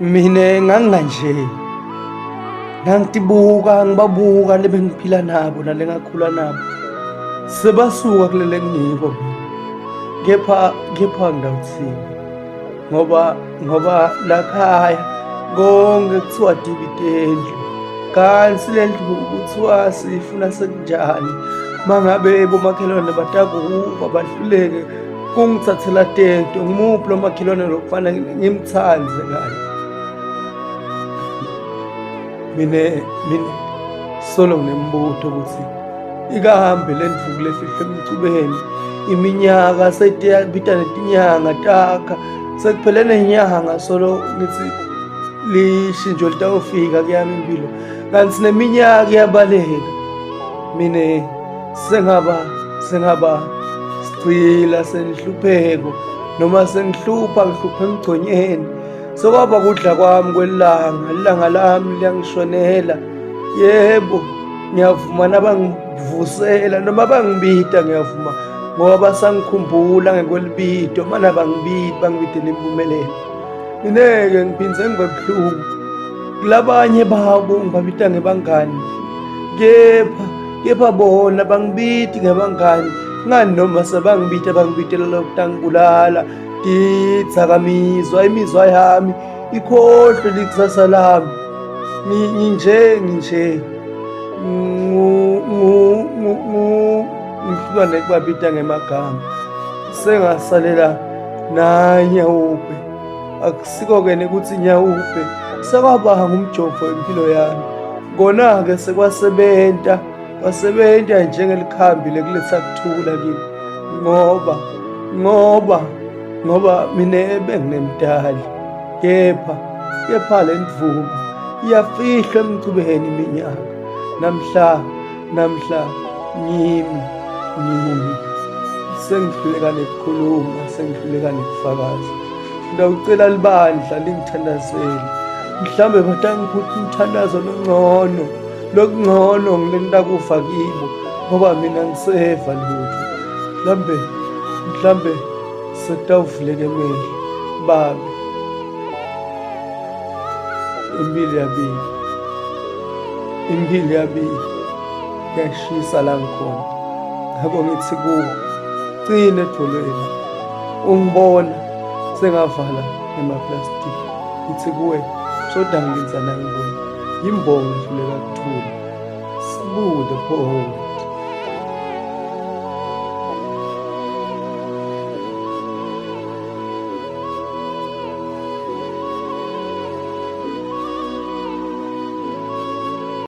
Mina nganganje ngibabuka le bengiphila nabo nale ngakhula nabo sebasuka kulele engiko kepha ngidawuthini ngoba lakhaya konke kuthiwa dividend kanti le ndlu kuthiwa sifuna sekunjani mangabe bomakhelwane batakuva bahluleke kungithathela tento ngimuphi lo makhelwane lokufana ngimthandze kahle mina solo nginembuto ukuthi ikahambe le ndlu kulefihle emcubeni iminyaka seyibita netinyanga takha sekuphele nenyanga solo ngithi lishintsho litawufika kuyami impilo kanti sineminyaka iyabaleka mina sengaba sicila senihlupheko noma sengihlupha emgconyeni sekwaba kudla kwami ilanga lami liyangishonela yebo ngiyavuma nabangivusela noma bangibida ngiyavuma ngoba basangikhumbula ngekwelibido mana bangibide nempumelelo mina-ke ngiphindze ngibe buhlungu kulabanye babo ngibabida ngebangani kepha bona bangibidi ngebangani ngani noma bangibidela lokutangibulala ngidzakamizwa imizwa yami ikhohlwe likusasa lami nginje ngihlulwa nekubabida ngemagama sengasalela nanyawupe akusiko-ke nekuthi nyawupe sekwaba ngumjovo wempilo yami kona-ke sekwasebenza njengelikhambi lekuletha kuthula kimi ngoba mina benginemdali kepha le ndvuma iyafihla emchubeni iminyaka namhla ngimi sengihluleka nekukhuluma sengihluleka nekufakaza ngidawucela libandla lingithandazele mhlambe batangikhupha umthandazo lokungcono ngilentakufa kibo ngoba mina ngiseva lutho mhlambe sekutawuvuleka emehlo babe impilo yabili kuyashisa la ngikhona ngako ngithi kuwe cina edolweni ungibona sengavala ngemaplastiki ngithi kuwe shoda ngilenzana ngikuwe yimbongo ehluleka kuthula sibude pho